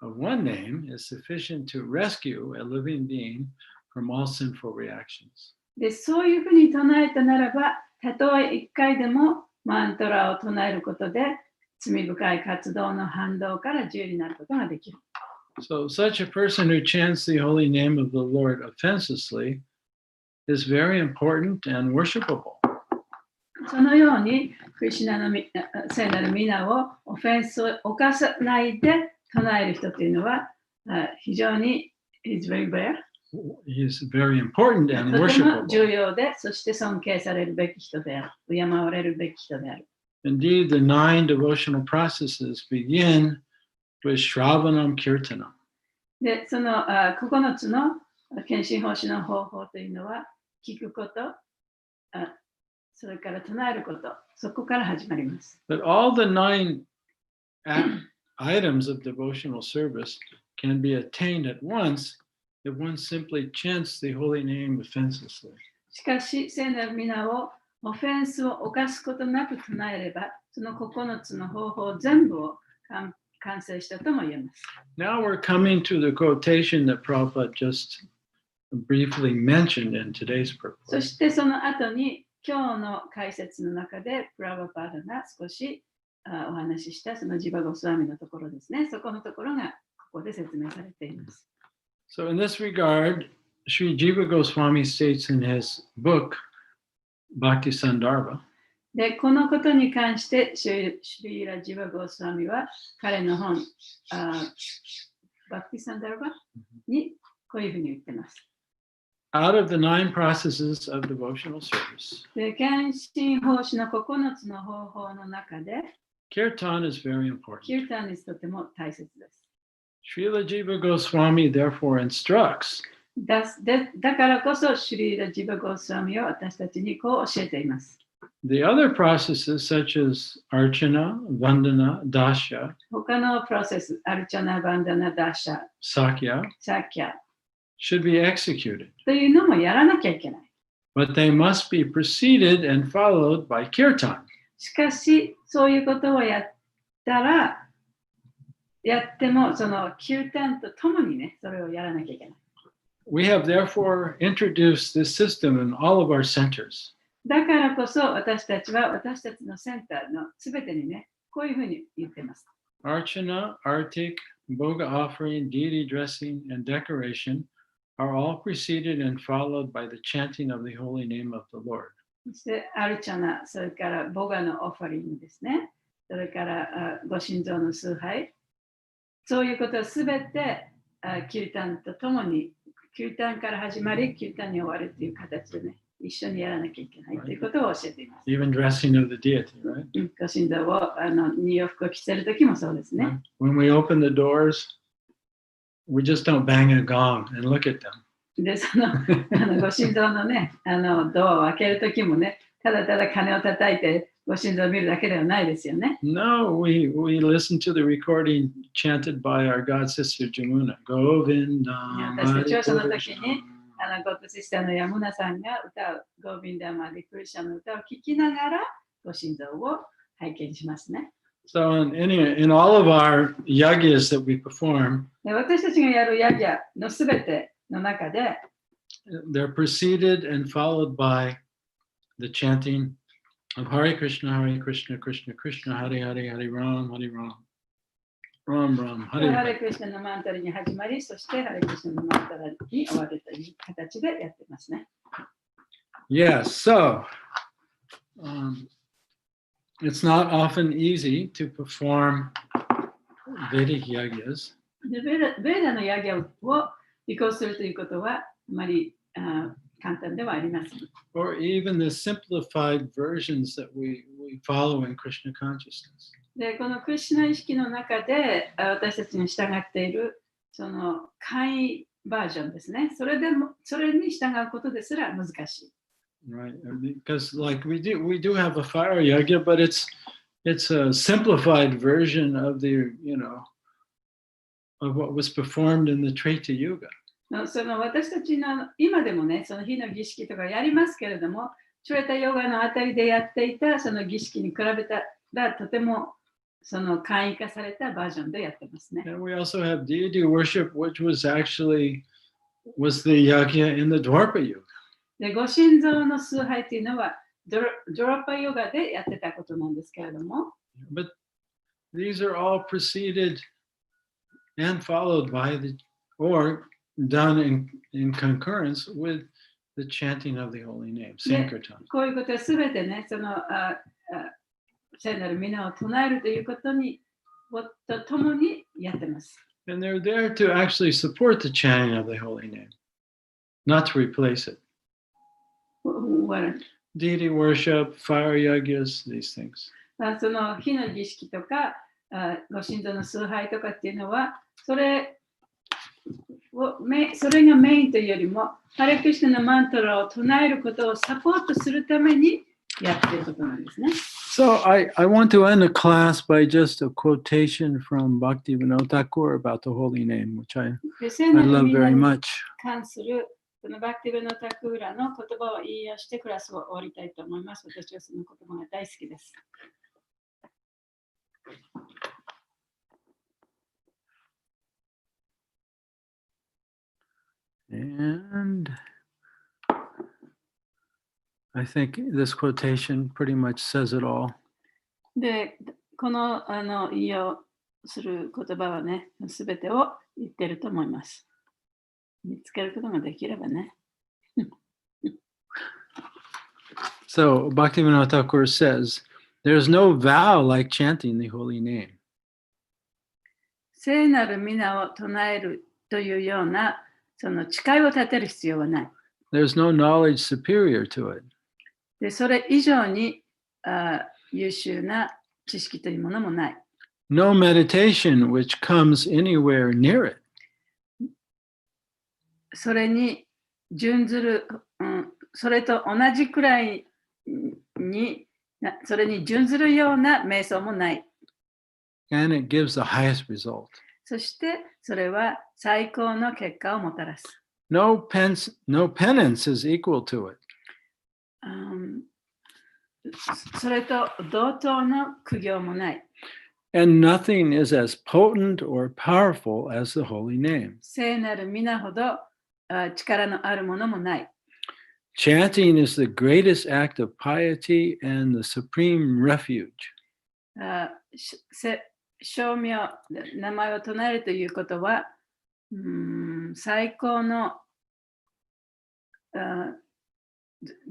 of one name is sufficient to rescue a living being from all sinful reactions. で、そういうふうに唱えたならば、たとえ一回でもマントラを唱えることで、罪深い活動の反動から自由になることができる。So such a person who chants the holy name of the Lord offenselessly is very important and worshipable. そのように、クリシュナの聖なる皆をオフェンスを犯さないで唱える人というのは、非常に is very rare. He's very important と and ても worshipable. 重要で、そして尊敬されるべき人である。敬われるべき人である。Indeed, the 9 devotional processes begin with Shravanam Kirtanam. で、その9つの献身奉仕の方法というのは、聞くこと、それから唱えること、そこから始まります。But all the 9 items of devotional service can be attained at once if one simply chants the holy name offenselessly. しかし、聖なる皆をオフェンスを犯すことなく唱えれば、その9つの方法全部を完成したとも言えます。Now we're coming to the quotation that Prabhupada just briefly mentioned in today's そ purport. してその後に、今日の解説の中で、プラバパーダが少しお話ししたそのジバゴスワミのところですね。そこのところがここで説明されています。So in this regard, Sri Jiva Goswami states in his book, Bhakti Sandarbha, で、このことに関して、シュリーラ・ジバゴスワミは彼の本、バクティ・サンダルバにこういうふうに言ってます。out of the 9 processes of devotional service, で、献身奉仕の9つの方法の中で、kirtan is very important. キュータンにとても大切です。Srila Jiva Goswami therefore instructs だからこそ、シュリーラ・ジバゴスワミは私たちにこう教えています。the other processes such as archana, vandana, dasha, 他のプロセス、アルチャナ・バンダナ・ダシャ、 sakya サキャ should be executed, というのもやらなきゃいけない。 but they must be preceded and followed by kirtan. しかし、そういうことをやったら、やっても、その9点とともにね、それをやらなきゃいけない。We have therefore introduced this system in all of our centers. だからこそ、私たちは私たちのセンターのすべてにね、こういうふうに言ってます。Archana, artik, boga offering, deity dressing, and decoration are all preceded and followed by the chanting of the holy name of the Lord. そして、アルチャナ、それからボガのオファリングですね。それからご神像の崇拝。そういうことはすべて9単とともに、9単から始まり、9単に終わるという形でね、一緒にやらなきゃいけないということを教えています。Even dressing of the deity, right? ご神像を二洋服を着せるときもそうですね。 When we open the doors, we just don't bang a gong and look at them. で、そのご神像のね、ドアを開けるときもね、ただただ鐘を叩いてご神像を見るだけではないですよね。 No, we listen to the recording chanted by our god sister Jamuna. Govinda. 私たちはその時にゴッドシスターのヤムナさんが歌うゴービンダーマディクリシャの歌を聴きながらご神像を拝見しますね。So in all of our yagyas that we perform, で、私たちがやるヤギャのすべての中で、 they're preceded and followed by the chanting of Hare Krishna, Krishna Krishna, Hare Hare, Hare Ram, Ram Ram, ハ Hare レ Hare. クリシナのマンタラに始まり、そしてハレクリシナのマンタラに終わるという形でやってますね。Yes, so it's not often easy to perform Vedic yagyas. でベーダのヤギャを履行するということはあまり簡単ではありません。 Or even the simplified versions that we follow in Krishna consciousness. で、このクリシュナ意識の中で私たちに従っているその簡易バージョンですね。それに従うことですら難しい。Right, because like we do have a fire yagya, but it's a simplified version of the of what was performed in the Treta Yuga. その私たちの今でもね、その火の儀式とかやりますけれども、チュレタヨガのあたりでやっていたその儀式に比べたらとてもその簡易化されたバージョンでやってますね。 And we also have deity worship, which was the yajna in the Dwarpa Yuga. で、ご神像の崇拝というのはドロッパヨガでやってたことなんですけれども、 But these are all preceded and followed by or done in concurrence with the chanting of the holy name, Sankirtan. こういうことはすべてね、その聖なる皆を唱えるということにとともにやってます。 And they're there to actually support the chanting of the holy name, not to replace it. Deity worship, fire yajnas, these things. その火の儀式とかご神像の崇拝とかっていうのはそれがメインというよりもハレクリシュナのマントラを唱えることをサポートするためにやっていることなんですね。So I want to end the class by just a quotation from Bhaktivinoda Thakur about the holy name, which I love very much. 関するそのバクティブノタクーラの言葉を引用してクラスを終わりたいと思います。私はその言葉が大好きです。And I think this quotation pretty much says it all. で、この引用する言葉はね、すべてを言ってると思います。見つけることができればね。So Bhaktivinoda Thakur says, there's no vow like chanting the holy name. 聖なる皆を唱えるというようなその誓いを立てる必要はない。There's no knowledge superior to it. で、それ以上に優秀な知識というものもない。No meditation which comes anywhere near it. それに準ずる、それと同じくらいに、それに準ずるような瞑想もない。And it gives the highest result. そしてそれは最高の結果をもたらす。No penance is equal to it. それと同等の苦行もない。And nothing is as potent or powerful as the holy name. 聖なる皆ほど力のあるものもない。Chanting is the greatest act of piety and the supreme refuge. 称名、名前を唱えるということは、最高の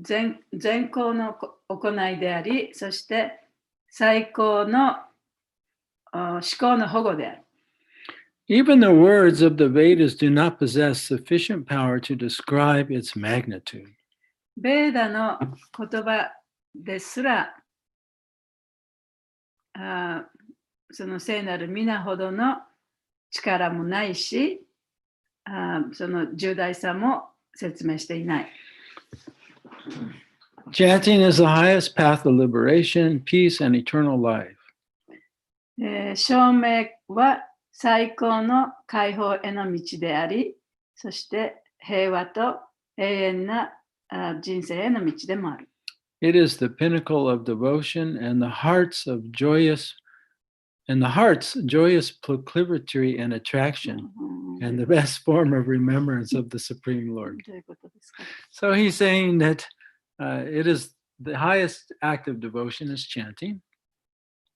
善行の行いであり、そして最高の思考の保護である。Even the words of the Vedas do not possess sufficient power to describe its magnitude. ベーダの言葉ですら、その聖なる皆ほどの力もないし、その重大さも説明していない。Chanting is the highest path of liberation, peace, and eternal life. 証明は最高の解放への道であり、そして平和と永遠な人生への道でもある。It is the pinnacle of devotion and the heart's joyous proclivity and attraction, and the best form of remembrance of the Supreme Lord. どういうことですか? So he's saying that it is the highest act of devotion is chanting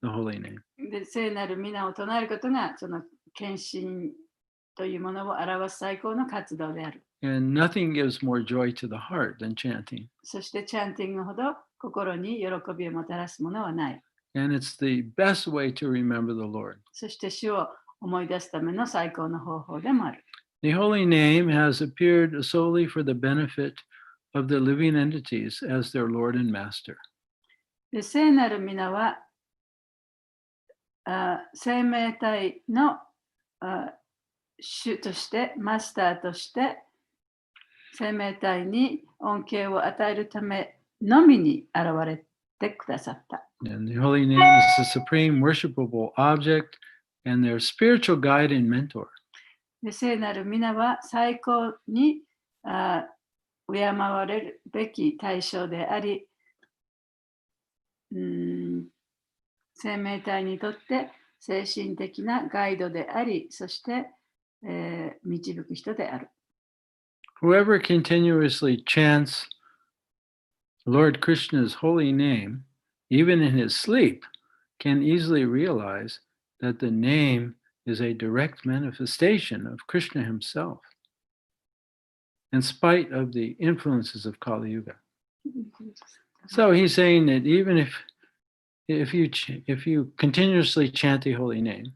the holy name. で、聖なる皆を唱えることがその献身というものを表す最高の活動である。And nothing gives more joy to the heart than chanting. そしてチャンティングほど心に喜びをもたらすものはない。And it's the best way to remember the Lord. そして主を思い出すための最高の方法でもある。The holy name has appeared solely for the benefit of the living entities as their Lord and Master. で、聖なる皆は生命体の主として、マスターとして、生命体に恩恵を与えるためのみに現れてくださった。And the holy name is the supreme worshipable object and their spiritual guide and mentor. で、聖なる皆は最高に敬われるべき対象であり、生命体にとって精神的なガイドであり、そして、導く人である。Whoever continuously chants Lord Krishna's holy name, even in his sleep, can easily realize that the name is a direct manifestation of Krishna himself, in spite of the influences of Kali Yuga. So he's saying that even if you continuously chant the holy name,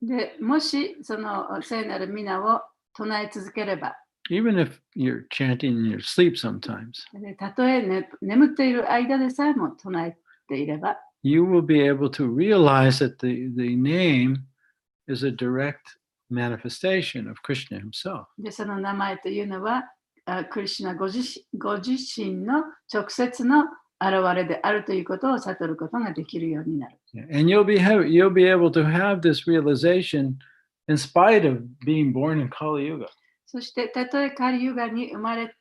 でもしその聖なる皆を唱え続ければ、even if you're chanting in your sleep sometimes, でたとえ、眠っている間でさえも唱えていれば、you will be able to realize that the name is a direct manifestation of Krishna himself. でその名前というのは、クリシュナご自身の直接の現れであるということを悟ることができるようになる。And you'll be able to have this realization in spite of being born in Kali Yuga. そして、たとえカリユガに生まれ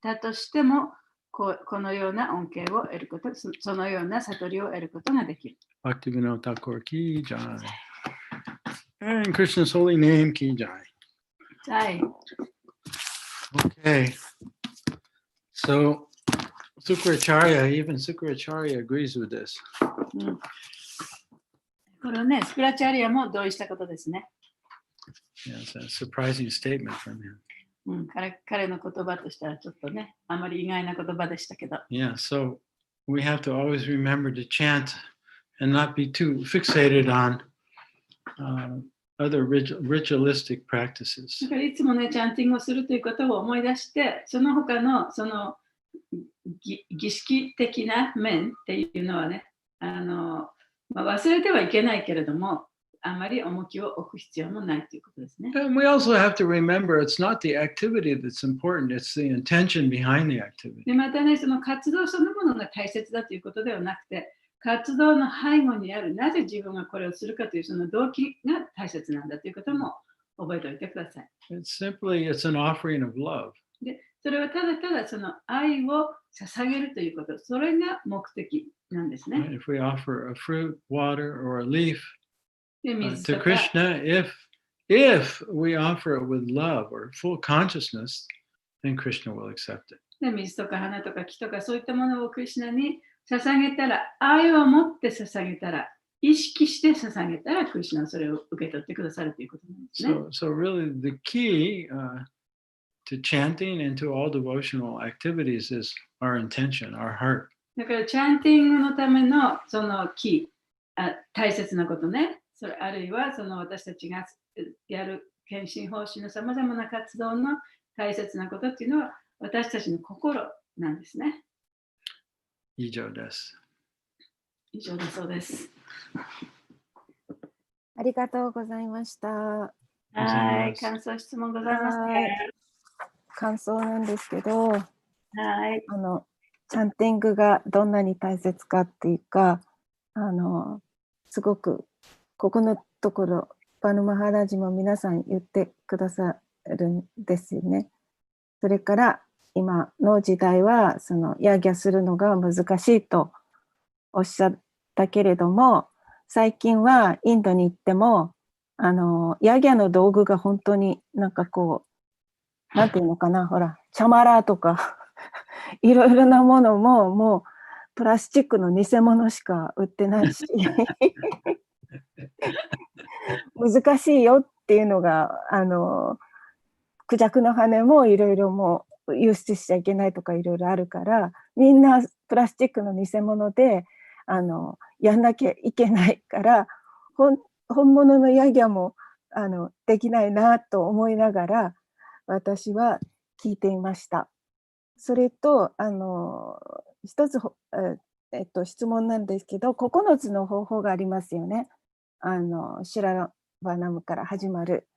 たとしても、このような恩恵を得ること、そのような悟りを得ることができる。Bhaktivinoda Thakur ki jai. And Krishna's holy name ki jai. はい。Okay. So even Sukracharya agrees with this. これをね、スクラチャリアも同意したことですね。Yeah, it's a surprising statement from him. 彼の言葉としてはちょっとね、あまり意外な言葉でしたけど。Yeah, so we have to always remember to chant and not be too fixated on other ritualistic practices. だからいつもね、チャンティングをするということを思い出して、その他のその儀式的な面っていうのはね、忘れてはいけないけれども、あまり重きを置く必要もないということですね。And we also have to remember it's not the activity that's important, it's the intention behind the activity. でまたね、その活動そのものが大切だということではなくて、活動の背後にあるなぜ自分がこれをするかというその動機が大切なんだということも覚えておいてください。It's an offering of love. でそれはただただその愛を捧げるということ、それが目的なんですね。If we offer a fruit, water, or a leaf で水 to とか Krishna, if we offer it with love or full consciousness, then Krishna will accept it. で水とか花とか木とかそういったものをクリシュナに捧げたら、愛を持って捧げたら、意識して捧げたら、クリシュナはそれを受け取ってくださるということなんですね。So really the key to chanting and to all devotional activities is our intention, our heart. だから、チャンティングのためのそのキー、大切なことね。それあるいはその私たちがやる献身奉仕のさまざまな活動の大切なことっていうのは私たちの心なんですね。以上です。以上だそうです。ありがとうございました。はい、感想質問ございますか？感想なんですけど、はい。チャンティングがどんなに大切かっていうか、すごくここのところバヌマハラジも皆さん言ってくださるんですよね。それから今の時代はそのヤギャするのが難しいとおっしゃったけれども、最近はインドに行ってもヤギャの道具が本当になんかこうなんていうのかな、ほらチャマラとかいろいろなものももうプラスチックの偽物しか売ってないし難しいよっていうのがクジャクの羽もいろいろもう輸出しちゃいけないとかいろいろあるから、みんなプラスチックの偽物でやんなきゃいけないから本物のヤギャもできないなと思いながら私は聞いていました。それと一つ、質問なんですけど、9つの方法がありますよね。シュラバナムから始まる。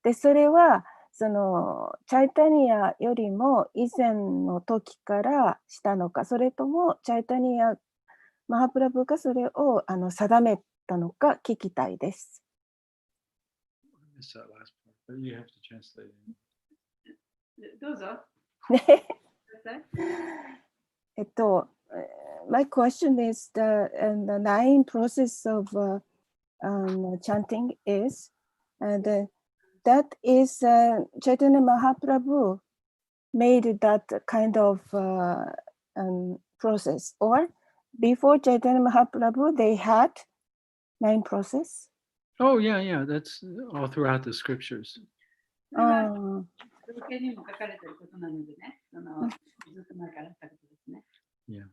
でそれはそのチャイタニアよりも以前の時からしたのか、それともチャイタニアマハプラブがそれを定めたのか聞きたいです。どうぞ。ね my question is the 9 process of chanting is, and that is Chaitanya Mahaprabhu made that kind of process, or before Chaitanya Mahaprabhu they had 9 process. Oh, yeah, that's all throughout the scriptures. それは文献にも書かれていることなのでね、ずっと前からあったことですね。Yeah.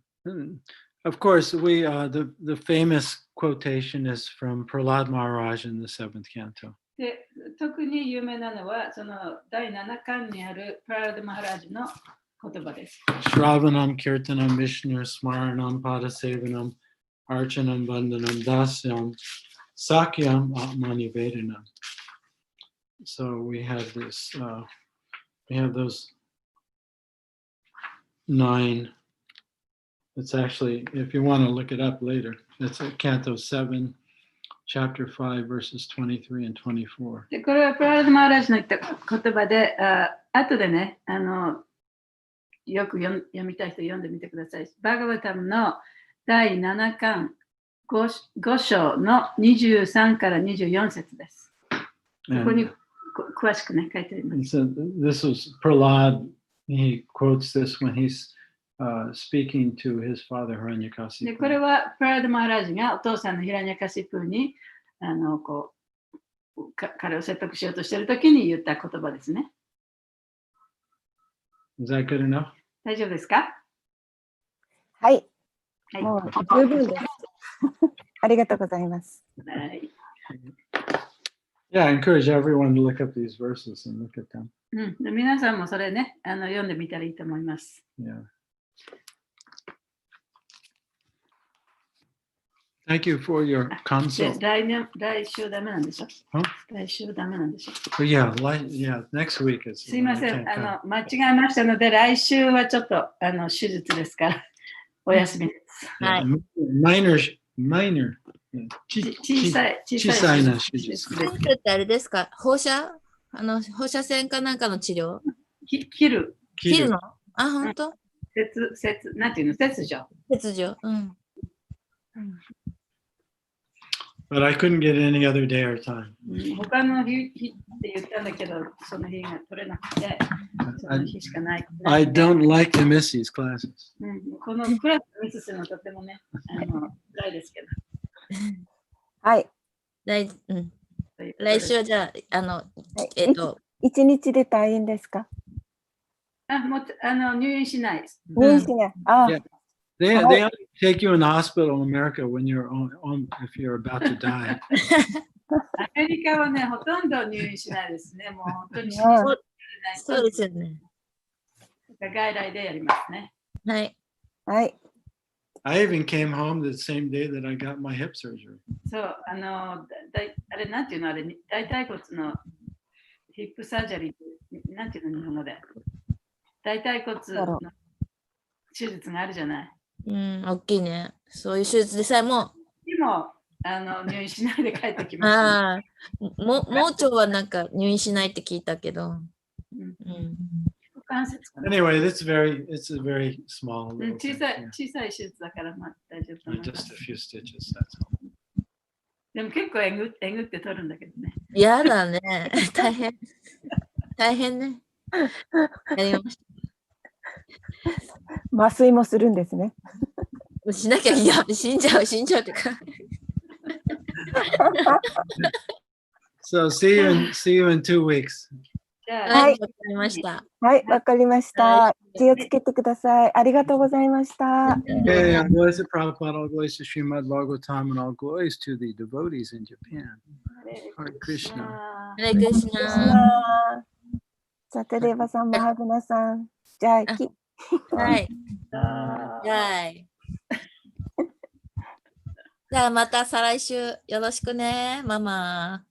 Of course, the famous quotation is from Prahlad Maharaj in the 7th canto. で、特に有名なのは、その第7巻にあるプララダ・マハラージの言葉です。Shravanam Kirtanam Vishnu Smaranam Padasevanam Archanam Vandanam Dasyam Sakyam Atmani Vedanam. So we have this, we have those 9. It's actually, if you want to look it up later, it's at Canto 7, Chapter 5, verses 23 and 24. で、これはプララダ・マハラージの言った言葉で、後でね、よく読みたい人読んでみてください。バーガバタムの第7巻 5章の23から24節です。そこに詳しくね、書いてあります。So this was Prahlad, he quotes this when he's speaking to his father, Hiranyakasipu. で、これはプララダ・マハラージがお父さんのヒラニャカシプに彼を説得しようとしているときに言った言葉ですね。Is that good enough? 大丈夫ですか？はい、はい。もう十分です。ありがとうございます。はい。Yeah, I encourage everyone to look up these verses and look at them. で皆さんもそれね、読んでみたらいいと思います。Yeah. Thank you for your で consult. 来週ダメなんでしょ？ Huh? 来週ダメなんでしょ？ But yeah, next week is. すいませ I ん、 can't come. 間違えましたので、来週はちょっと手術ですから、お休みです。はい。 Minor. 小さい小さいな手術。手術です。先生ってあれですか？放射放射線かなんかの治療？切る。切るの？あ、本当？なんていうの？切除。切除。But I couldn't get any other day or time. 他の日って言ったんだけど、その日が取れなくて、その日しかない。I don't like to miss these classes. このクラスミスするのとてもね、辛いですけど。はい。来週はじゃあ、1日で退院ですか？もう入院しないです。入院しない。Yeah. They only take you in the hospital in America when you're if you're about to die. アメリカはね、ほとんど入院しないですね。もう本当にそうですよね。外来でやりますね。はい。はい。I even came home the same day that I got my hip surgery. そう、あれなんていうのあれ、大腿骨のヒップサージャリー、なんていうの日本語で。大腿骨の手術があるじゃない。大きいね。そういう手術でさえも。でも、入院しないで帰ってきました、ね。盲腸はなんか入院しないって聞いたけど。Anyway, it's a very small. 小さい手術だからまあ大丈夫。Just a few stitches, that's all. でも結構えぐって取るんだけどね。やだね。大変ね。やりました。麻酔もするんですね。しなきゃいいや。死んじゃうってか。So see you in 2 weeks. はい、わかりました。はい、わかりました。気をつけてください。ありがとうございました。Okay, all glories to Prabhupada, all glories to Srimad Bhagavatam, and all glories to the devotees in Japan. Hare Krishna. ハレクリシナ。サテデーバさん、マハグナさん。じゃあ、はい。はい。じゃあまた再来週よろしくね、ママ。